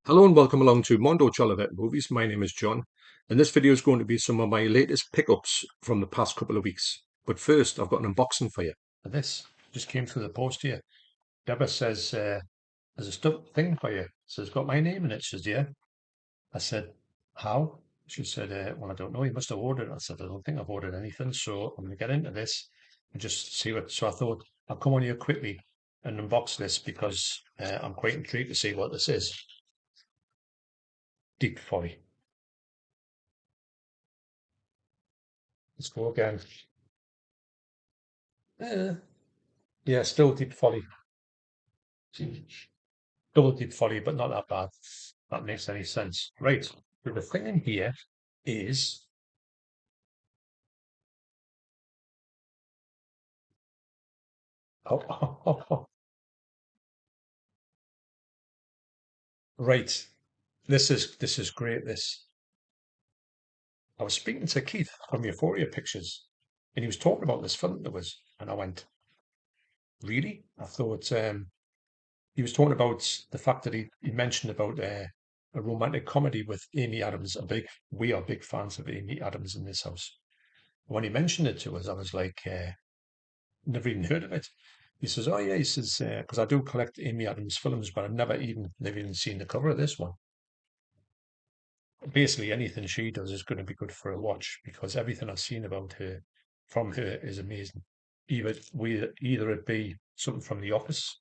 Hello and welcome along to Mondo Chelloveck Movies. My name is John, and this video is going to be some of my latest pickups from the past couple of weeks. But first, I've got an unboxing for you. This just came through the post here. Deborah says, there's a stuff thing for you. It says, got my name in it. She says, yeah. I said, how? She said, well, I don't know. You must have ordered it. I said, I don't think I've ordered anything. So I'm going to get into this and just see what. So I thought I'll come on here quickly and unbox this because I'm quite intrigued to see what this is. Deep folly. Let's go again. Yeah, still deep folly. Double deep folly, but not that bad. That makes any sense. Right. So the thing in here is oh, right. This is great. This I was speaking to Keith from Euphoria Pictures, and he was talking about this film that was, and I went, really? I thought he was talking about the fact that he mentioned about a romantic comedy with Amy Adams. We are big fans of Amy Adams in this house. When he mentioned it to us, I was like, never even heard of it. He says, "Oh yeah," he says, "because I do collect Amy Adams films, but I've never even seen the cover of this one." Basically, anything she does is going to be good for a watch because everything I've seen about her, from her, is amazing. Either it be something from The Office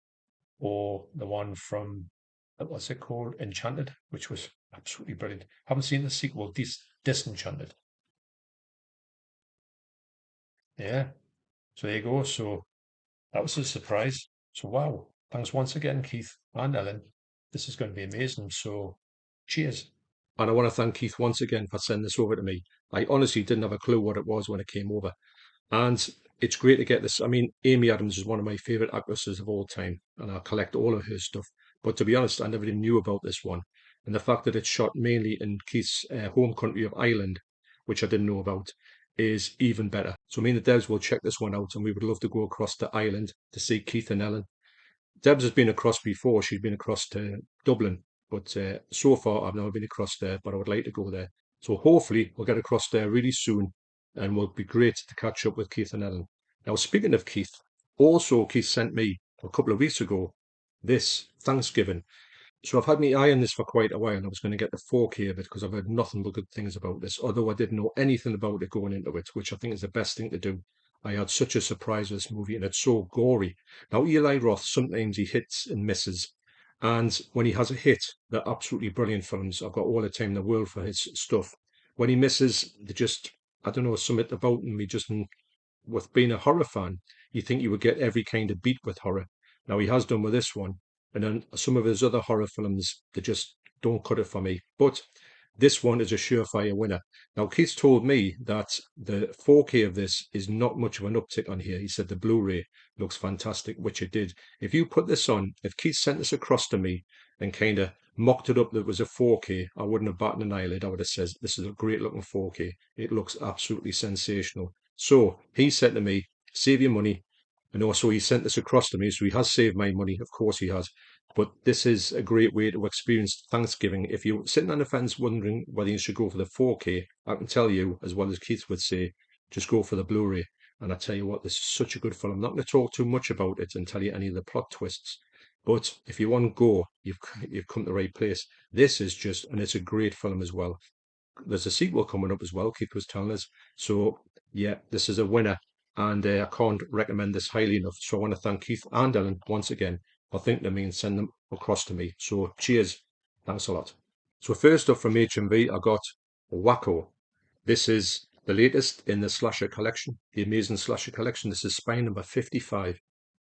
or the one from what's it called, Enchanted, which was absolutely brilliant. Haven't seen the sequel, Disenchanted. Yeah, so there you go. So that was a surprise. So wow. Thanks once again, Keith and Ellen. This is going to be amazing. So cheers. And I want to thank Keith once again for sending this over to me. I honestly didn't have a clue what it was when it came over. And it's great to get this. I mean, Amy Adams is one of my favourite actresses of all time, and I collect all of her stuff. But to be honest, I never even knew about this one. And the fact that it's shot mainly in Keith's home country of Ireland, which I didn't know about, is even better. So me and the Devs will check this one out, and we would love to go across to Ireland to see Keith and Ellen. Debs has been across before. She's been across to Dublin, but so far I've never been across there, but I would like to go there. So hopefully we'll get across there really soon and will be great to catch up with Keith and Ellen. Now, speaking of Keith, also Keith sent me a couple of weeks ago this Thanksgiving. So I've had my eye on this for quite a while. I was going to get the 4K of it because I've heard nothing but good things about this, although I didn't know anything about it going into it, which I think is the best thing to do. I had such a surprise with this movie, and it's so gory. Now, Eli Roth, sometimes he hits and misses, and when he has a hit, they're absolutely brilliant films. I've got all the time in the world for his stuff. When he misses, they just, I don't know, something about him. He just, with being a horror fan, you think you would get every kind of beat with horror. Now he has done with this one, and then some of his other horror films, they just don't cut it for me. But this one is a surefire winner. Now Keith told me that the 4K of this is not much of an uptick on here. He said the Blu-ray looks fantastic, which it did. If you put this on, if Keith sent this across to me and kind of mocked it up that it was a 4K, I wouldn't have batted an eyelid. I would have said, this is a great looking 4K. It looks absolutely sensational. So he said to me, save your money. And also he sent this across to me. So he has saved my money. Of course he has. But this is a great way to experience Thanksgiving. If you're sitting on the fence wondering whether you should go for the 4K, I can tell you, as well as Keith would say, just go for the Blu-ray. And I tell you what, this is such a good film. I'm not going to talk too much about it and tell you any of the plot twists. But if you want to go, you've come to the right place. This is just, and it's a great film as well. There's a sequel coming up as well, Keith was telling us. So, yeah, this is a winner, and I can't recommend this highly enough. So, I want to thank Keith and Ellen once again for thinking of me and sending them across to me. So, cheers. Thanks a lot. So, first up from HMV, I got Wacko. This is the latest in the slasher collection, the amazing slasher collection. This is spine number 55,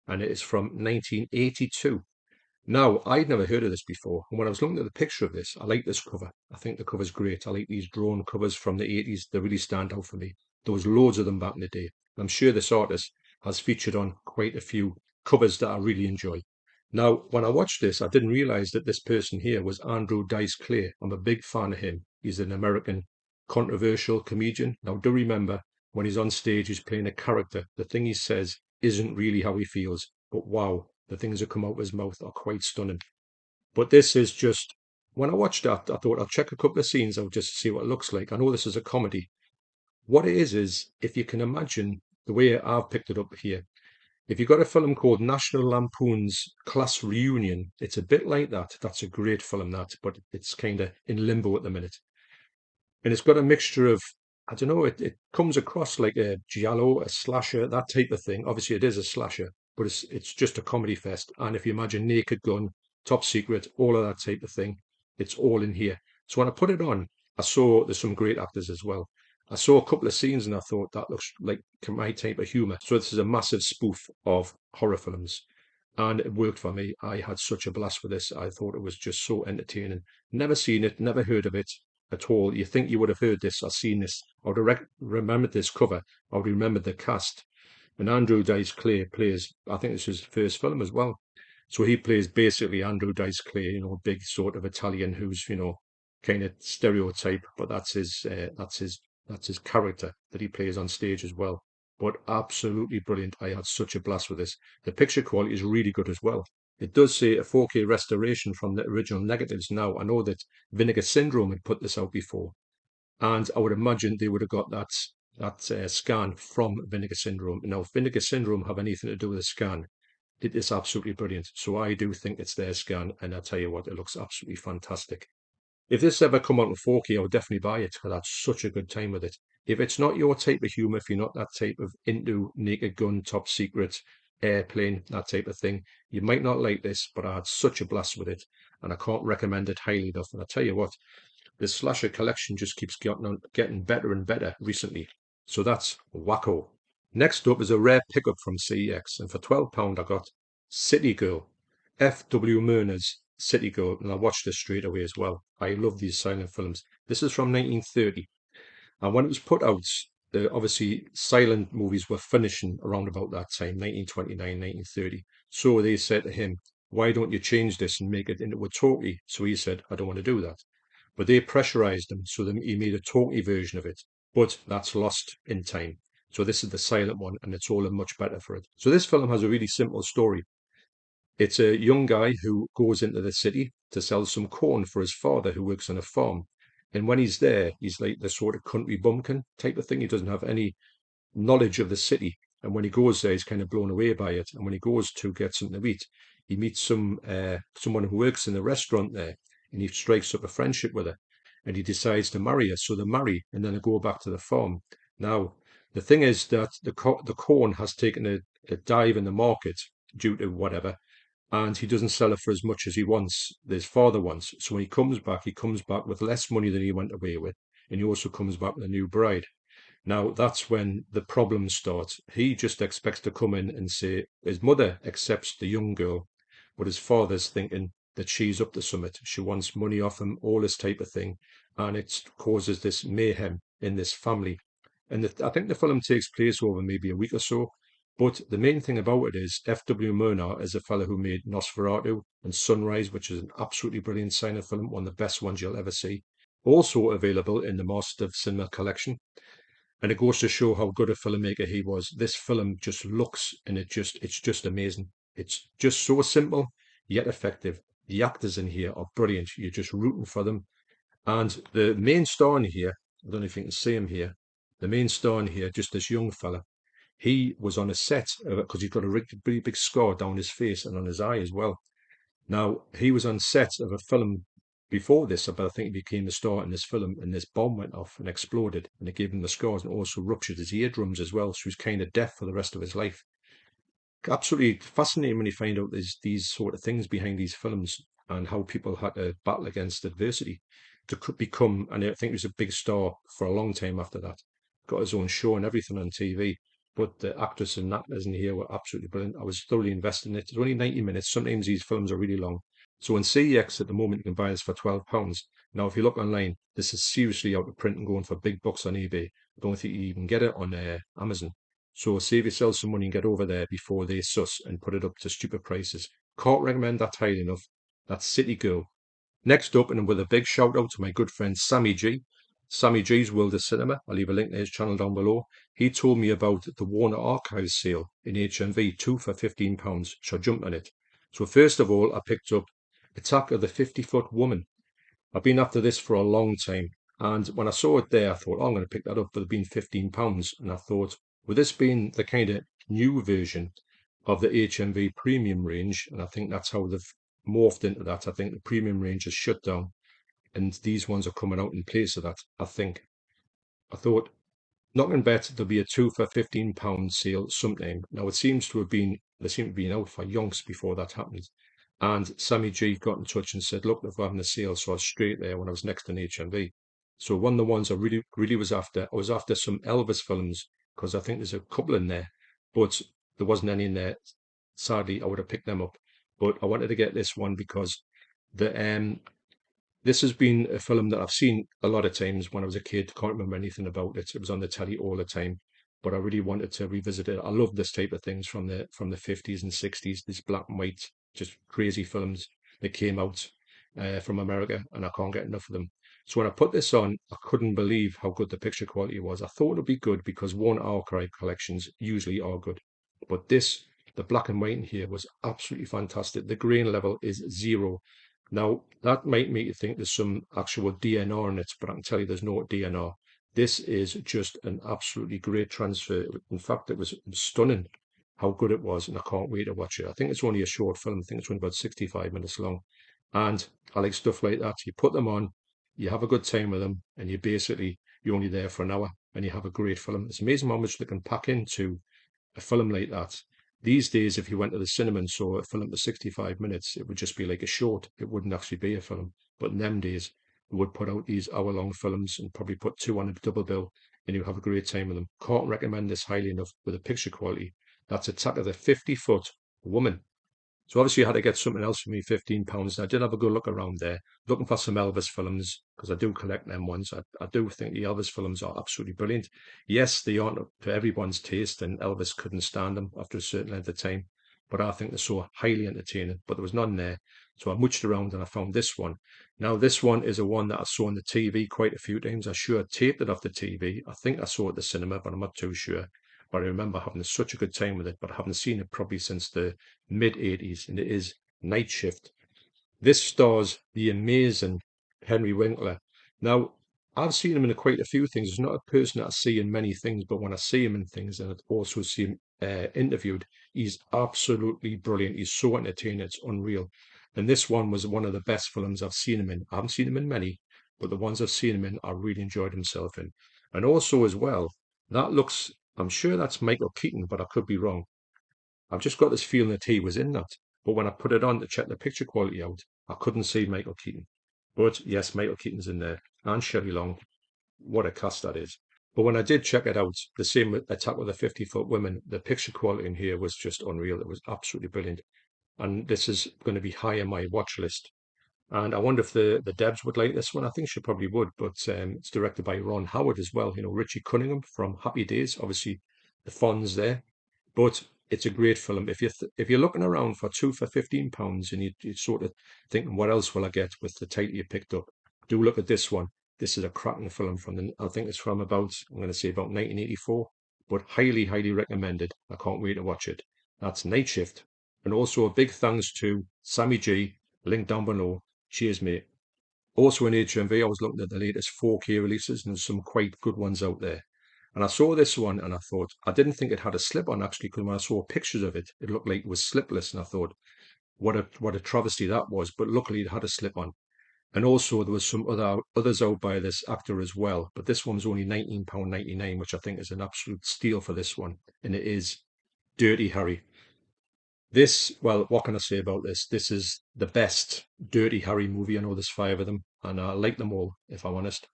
and it is from 1982. Now, I'd never heard of this before, and when I was looking at the picture of this, I like this cover. I think the cover's great. I like these drawn covers from the 80s. They really stand out for me. There was loads of them back in the day. I'm sure this artist has featured on quite a few covers that I really enjoy. Now, when I watched this, I didn't realize that this person here was Andrew Dice Clay. I'm a big fan of him. He's an American controversial comedian. Now, do remember, when he's on stage, he's playing a character. The thing he says isn't really how he feels, but wow, the things that come out of his mouth are quite stunning. But this is just when I watched that, I thought I'll check a couple of scenes out just to see what it looks like. I know this is a comedy. What it is if you can imagine the way I've picked it up here, if you've got a film called National Lampoon's Class Reunion, it's a bit like that. That's a great film, that, but it's kind of in limbo at the minute. And it's got a mixture of, I don't know, it comes across like a giallo, a slasher, that type of thing. Obviously, it is a slasher, but it's just a comedy fest. And if you imagine Naked Gun, Top Secret, all of that type of thing, it's all in here. So when I put it on, I saw there's some great actors as well. I saw a couple of scenes and I thought that looks like my type of humor. So this is a massive spoof of horror films. And it worked for me. I had such a blast with this. I thought it was just so entertaining. Never seen it, never heard of it at all. You think you would have heard this or seen this, or remembered this cover, or remembered the cast. And Andrew Dice Clay plays, I think this is his first film as well. So he plays basically Andrew Dice Clay, big sort of Italian who's, kind of stereotype, but that's his character that he plays on stage as well. But absolutely brilliant. I had such a blast with this. The picture quality is really good as well. It does say a 4K restoration from the original negatives now. I know that Vinegar Syndrome had put this out before, and I would imagine they would have got that scan from Vinegar Syndrome. Now, if Vinegar Syndrome have anything to do with the scan, it is absolutely brilliant. So I do think it's their scan, and I tell you what, it looks absolutely fantastic. If this ever come out in 4K, I would definitely buy it because I had such a good time with it. If it's not your type of humor, if you're not that type of into Naked Gun, Top Secret, Airplane, that type of thing, you might not like this, but I had such a blast with it, and I can't recommend it highly enough. And I tell you what, the slasher collection just keeps getting better and better recently. So that's Wacko. Next up is a rare pickup from CEX, and for £12 I got City Girl, F.W. Murnau's City Girl, and I watched this straight away as well. I love these silent films. This is from 1930, and when it was put out, obviously silent movies were finishing around about that time, 1929, 1930. So they said to him, "Why don't you change this and make it into a talkie?" So he said, "I don't want to do that." But they pressurized him, so he made a talkie version of it. But that's lost in time. So this is the silent one, and it's all much better for it. So this film has a really simple story. It's a young guy who goes into the city to sell some corn for his father who works on a farm. And when he's there, he's like the sort of country bumpkin type of thing. He doesn't have any knowledge of the city. And when he goes there, he's kind of blown away by it. And when he goes to get something to eat, he meets someone who works in the restaurant there, and he strikes up a friendship with her, and he decides to marry her. So they marry, and then they go back to the farm. Now, the thing is that the corn has taken a dive in the market due to whatever, and he doesn't sell it for as much as his father wants. So when he comes back with less money than he went away with, and he also comes back with a new bride. Now, that's when the problems start. He just expects to come in and say his mother accepts the young girl, but his father's thinking that she's up to something. She wants money off him, all this type of thing. And it causes this mayhem in this family. And I think the film takes place over maybe a week or so. But the main thing about it is F.W. Murnau is a fellow who made Nosferatu and Sunrise, which is an absolutely brilliant silent film, one of the best ones you'll ever see. Also available in the Master of Cinema collection. And it goes to show how good a filmmaker he was. This film just looks and it's just amazing. It's just so simple yet effective. The actors in here are brilliant. You're just rooting for them. And the main star in here, I don't know if you can see him here. The main star in here, just this young fella. He was on a set because he's got a really big scar down his face and on his eye as well. Now, he was on set of a film before this, but I think he became a star in this film, and this bomb went off and exploded, and it gave him the scars and also ruptured his eardrums as well, so he's kind of deaf for the rest of his life. Absolutely fascinating when you find out there's these sort of things behind these films and how people had to battle against adversity to become, and I think he was a big star for a long time after that. Got his own show and everything on TV. But the actors and actors in here were absolutely brilliant. I was thoroughly invested in it. It's only 90 minutes. Sometimes these films are really long. So in CEX at the moment, you can buy this for £12. Now, if you look online, this is seriously out of print and going for big bucks on eBay. I don't think you even get it on Amazon. So save yourself some money and get over there before they sus and put it up to stupid prices. Can't recommend that highly enough. That's City Girl. Next up, and with a big shout out to my good friend Sammy G. Sammy G's World of Cinema. I'll leave a link to his channel down below. He told me about the Warner Archives sale in HMV, 2 for £15. So I jumped on it. So first of all, I picked up Attack of the 50-Foot Woman. I've been after this for a long time. And when I saw it there, I thought, oh, I'm going to pick that up for it being £15. And I thought, with this being the kind of new version of the HMV premium range, and I think that's how they've morphed into that. I think the premium range is shut down and these ones are coming out in place of that, I think. I thought, not going to bet there'll be a two for £15 sale sometime. Now it seems to have been they seem to be out for yonks before that happened. And Sammy G got in touch and said, look, they're having a sale. So I was straight there when I was next in HMV. So one of the ones I really was after, I was after some Elvis films because I think there's a couple in there, but there wasn't any in there. Sadly, I would have picked them up. But I wanted to get this one because the this has been a film that I've seen a lot of times when I was a kid. Can't remember anything about it. It was on the telly all the time, but I really wanted to revisit it. I love this type of things from the 50s and 60s. These black and white, just crazy films that came out from America, and I can't get enough of them. So when I put this on, I couldn't believe how good the picture quality was. I thought it'd be good because Warner Archive collections usually are good, but this, the black and white in here was absolutely fantastic. The grain level is zero. Now, that might make you think there's some actual DNR in it, but I can tell you there's no DNR. This is just an absolutely great transfer. In fact, it was stunning how good it was, and I can't wait to watch it. I think it's only a short film. I think it's only about 65 minutes long. And I like stuff like that. You put them on, you have a good time with them, and you're only there for an hour, and you have a great film. It's amazing how much they can pack into a film like that. These days, if you went to the cinema and saw a film for 65 minutes, it would just be like a short. It wouldn't actually be a film. But in them days, they would put out these hour-long films and probably put two on a double bill, and you have a great time with them. Can't recommend this highly enough with the picture quality. That's Attack of the 50-Foot Woman. So obviously I had to get something else for me, £15. And I did have a good look around there, looking for some Elvis films, because I do collect them ones. I do think the Elvis films are absolutely brilliant. Yes, they aren't up to everyone's taste, and Elvis couldn't stand them after a certain length of time, but I think they're so highly entertaining. But there was none there. So I muched around and I found this one. Now, this one is a one that I saw on the TV quite a few times. I sure taped it off the TV. I think I saw it at the cinema, but I'm not too sure. But I remember having such a good time with it, but I haven't seen it probably since the mid 80s, and it is Night Shift. This stars the amazing Henry Winkler. Now, I've seen him in quite a few things. He's not a person that I see in many things, but when I see him in things and I also see him interviewed, he's absolutely brilliant. He's so entertaining, it's unreal. And this one was one of the best films I've seen him in. I haven't seen him in many, but the ones I've seen him in, I really enjoyed himself in. And also as well, I'm sure that's Michael Keaton, but I could be wrong. I've just got this feeling that he was in that. But when I put it on to check the picture quality out, I couldn't see Michael Keaton. But yes, Michael Keaton's in there. And Shelley Long. What a cast that is. But when I did check it out, the same Attack with the 50-Foot Women, the picture quality in here was just unreal. It was absolutely brilliant. And this is going to be high on my watch list. And I wonder if the devs would like this one. I think she probably would, but it's directed by Ron Howard as well. You know, Richie Cunningham from Happy Days, obviously the Fonz there. But it's a great film. If you're looking around for two for £15 and you're sort of thinking, what else will I get with the title you picked up? Do look at this one. This is a cracking film I think it's from about, I'm going to say about 1984, but highly, highly recommended. I can't wait to watch it. That's Night Shift. And also a big thanks to Sammy G, link down below. Cheers, mate. Also in HMV, I was looking at the latest 4K releases, and there's some quite good ones out there. And I saw this one and I thought, I didn't think it had a slip on actually, because when I saw pictures of it, it looked like it was slipless. And I thought, what a travesty that was. But luckily it had a slip on. And also there was some others out by this actor as well. But this one was only £19.99, which I think is an absolute steal for this one. And it is Dirty Harry. Well, what can I say about this? This is the best Dirty Harry movie. I know there's five of them, and I like them all, if I'm honest.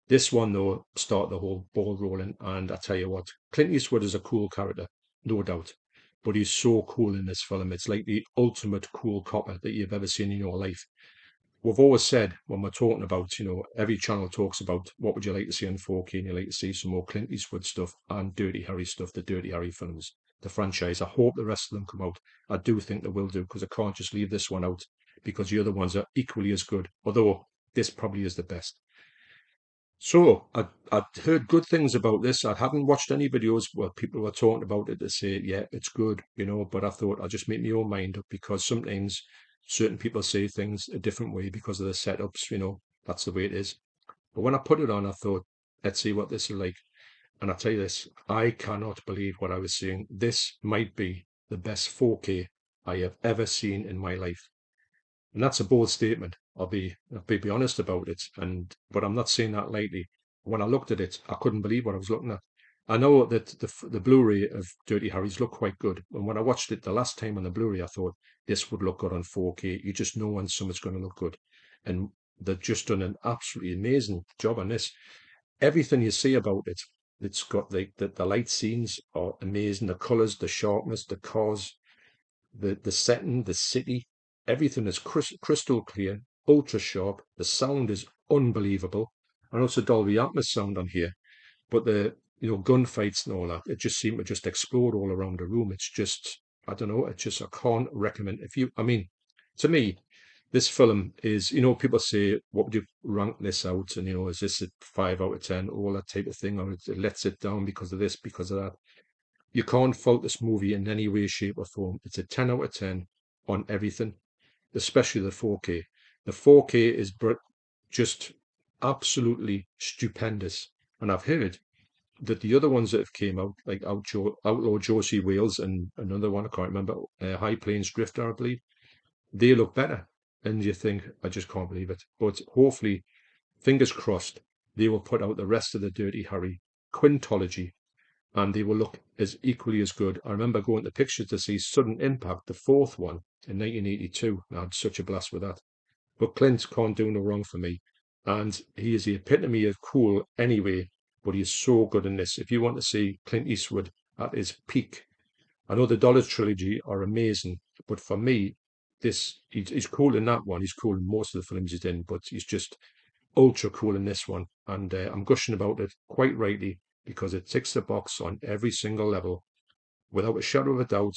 This one, though, started the whole ball rolling, and I tell you what, Clint Eastwood is a cool character, no doubt, but he's so cool in this film. It's like the ultimate cool copper that you've ever seen in your life. We've always said when we're talking about, every channel talks about what would you like to see on 4K, and you like to see some more Clint Eastwood stuff and Dirty Harry stuff, the Dirty Harry films, the franchise. I hope the rest of them come out. I do think they will do, because I can't just leave this one out, because the other ones are equally as good, although this probably is the best. So I'd heard good things about this. I hadn't watched any videos where people were talking about it to say, yeah, it's good, but I thought I'll just make my own mind up, because sometimes certain people say things a different way because of the setups. That's the way it is. But when I put it on, I thought, let's see what this is like. And I tell you this, I cannot believe what I was seeing. This might be the best 4K I have ever seen in my life. And that's a bold statement. I'll be honest about it. But I'm not saying that lightly. When I looked at it, I couldn't believe what I was looking at. I know that the Blu-ray of Dirty Harry's looked quite good. And when I watched it the last time on the Blu-ray, I thought this would look good on 4K. You just know when something's going to look good. And they've just done an absolutely amazing job on this. Everything you see about it, it's got the light scenes are amazing. The colors, the sharpness, the cars, the setting, the city, everything is crystal clear, ultra sharp. The sound is unbelievable. And also Dolby Atmos sound on here. But the gunfights and all that, it just seemed to just explode all around the room. It's just I don't know. It's just I can't recommend if you. I mean, to me, this film is people say what would you rank this out and is this a 5 out of 10, all that type of thing, or it lets it down because of this, because of that. You can't fault this movie in any way, shape, or form. It's a 10 out of 10 on everything, especially the 4K. The 4K is just absolutely stupendous. And I've heard that the other ones that have came out, like Outlaw Josie Wales and another one, I can't remember, High Plains Drifter, I believe, they look better. And you think, I just can't believe it. But hopefully, fingers crossed, they will put out the rest of the Dirty Harry quintology and they will look as equally as good. I remember going to pictures to see Sudden Impact, the fourth one, in 1982. I had such a blast with that. But Clint can't do no wrong for me. And he is the epitome of cool anyway, but he is so good in this. If you want to see Clint Eastwood at his peak, I know the Dollar trilogy are amazing, but for me, he's cool in that one. He's cool in most of the films he's in, but he's just ultra cool in this one. And I'm gushing about it quite rightly because it ticks the box on every single level. Without a shadow of a doubt,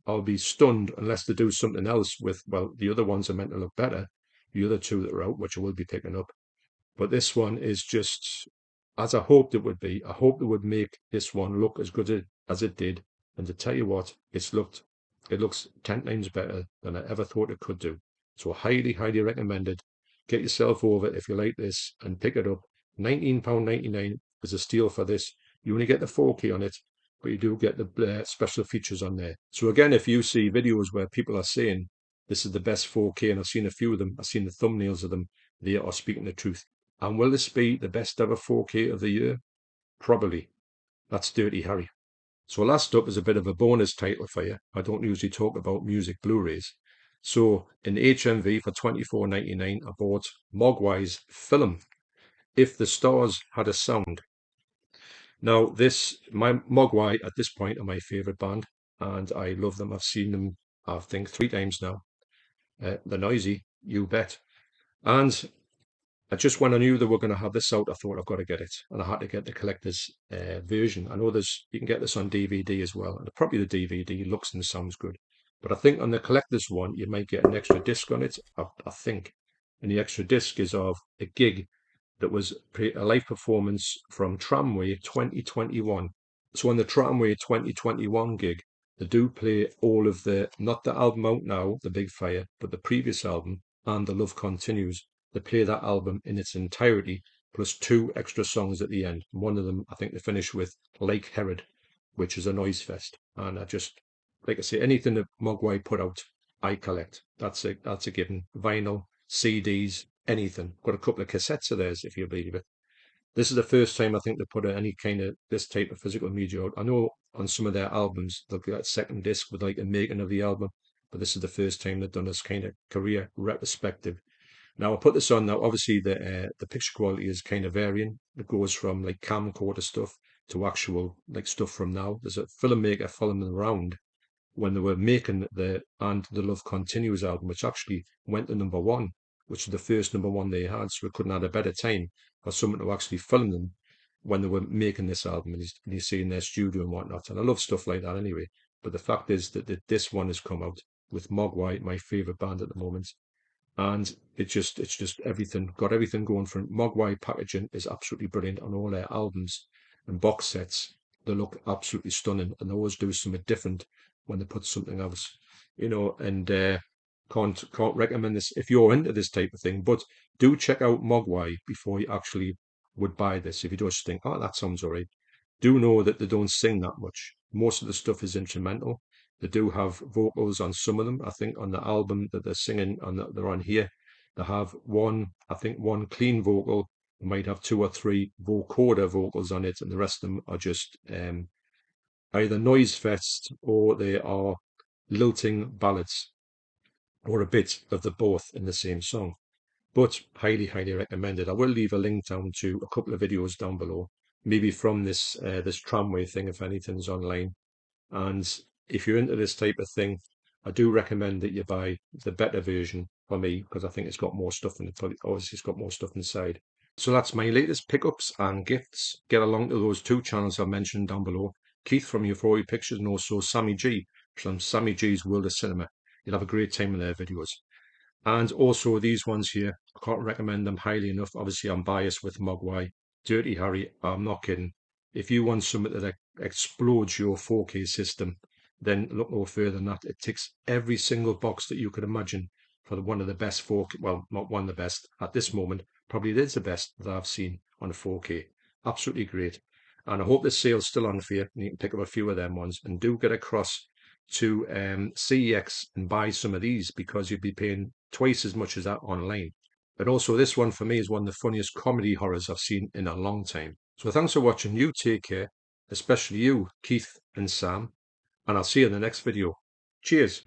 I'll be stunned unless they do something else with, well, the other ones are meant to look better. The other two that are out, which I will be picking up. But this one is just as I hoped it would be. I hoped it would make this one look as good as it did. And to tell you what, it looks 10 times better than I ever thought it could do. So highly, highly recommended. Get yourself over if you like this and pick it up. £19.99 is a steal for this. You only get the 4K on it, but you do get the special features on there. So again, if you see videos where people are saying this is the best 4K, and I've seen a few of them, I've seen the thumbnails of them, they are speaking the truth. And will this be the best ever 4K of the year? Probably. That's Dirty Harry. So last up is a bit of a bonus title for you. I don't usually talk about music Blu-rays. So in HMV for £24.99, I bought Mogwai's film, If the Stars Had a Sound. Now my Mogwai at this point are my favourite band, and I love them. I've seen them, I think, 3 times now. They're noisy, you bet. And when I knew they were going to have this out, I thought I've got to get it, and I had to get the collector's version. I know you can get this on DVD as well, and probably the DVD looks and sounds good. But I think on the collector's one, you might get an extra disc on it. I think, and the extra disc is of a gig that was a live performance from Tramway 2021. So on the Tramway 2021 gig, they do play all of not the album out now, The Big Fire, but the previous album and The Love Continues. They play that album in its entirety, plus 2 extra songs at the end. One of them, I think they finish with Lake Herod, which is a noise fest. And like I say, anything that Mogwai put out, I collect. That's a given. Vinyl, CDs, anything. Got a couple of cassettes of theirs, if you believe it. This is the first time I think they put any kind of this type of physical media out. I know on some of their albums they'll get a second disc with like a making of the album, but this is the first time they've done this kind of career retrospective. Now I put this on now. Obviously the picture quality is kind of varying. It goes from like camcorder stuff to actual like stuff from now. There's a filmmaker following them around when they were making the And the Love Continues album, which actually went to #1, which was the first #1 they had. So it couldn't have had a better time for someone to actually film them when they were making this album, and you see in their studio and whatnot. And I love stuff like that anyway. But the fact is that this one has come out with Mogwai, my favorite band at the moment. And it's just everything, got everything going for it. Mogwai packaging is absolutely brilliant on all their albums and box sets. They look absolutely stunning, and they always do something different when they put something else, and Can't recommend this if you're into this type of thing, but do check out Mogwai before you actually would buy this. If you just think, oh, that sounds alright, do know that they don't sing that much. Most of the stuff is instrumental. They do have vocals on some of them. I think on the album that they're singing on that they're on here, they have one, I think one clean vocal. They might have two or three vocoder vocals on it, and the rest of them are just either noise fest or they are lilting ballads or a bit of the both in the same song. But highly recommended. I will leave a link down to a couple of videos down below, maybe from this tramway thing if anything's online. And if you're into this type of thing, I do recommend that you buy the better version for me because I think it's got more stuff in it. Obviously, it's got more stuff inside. So that's my latest pickups and gifts. Get along to those two channels I mentioned down below. Keith from Euphoria Pictures and also Sammy G from Sammy G's World of Cinema. You'll have a great time in their videos. And also these ones here, I can't recommend them highly enough. Obviously, I'm biased with Mogwai. Dirty Harry, I'm not kidding. If you want something that explodes your 4K system, then look no further than that. It ticks every single box that you could imagine for one of the best 4K, well, not one of the best at this moment, probably it is the best that I've seen on a 4K. Absolutely great. And I hope this sale's still on for you, and you can pick up a few of them ones. And do get across to CEX and buy some of these because you'd be paying twice as much as that online. But also this one for me is one of the funniest comedy horrors I've seen in a long time. So thanks for watching. You take care, especially you, Keith and Sam, and I'll see you in the next video. Cheers.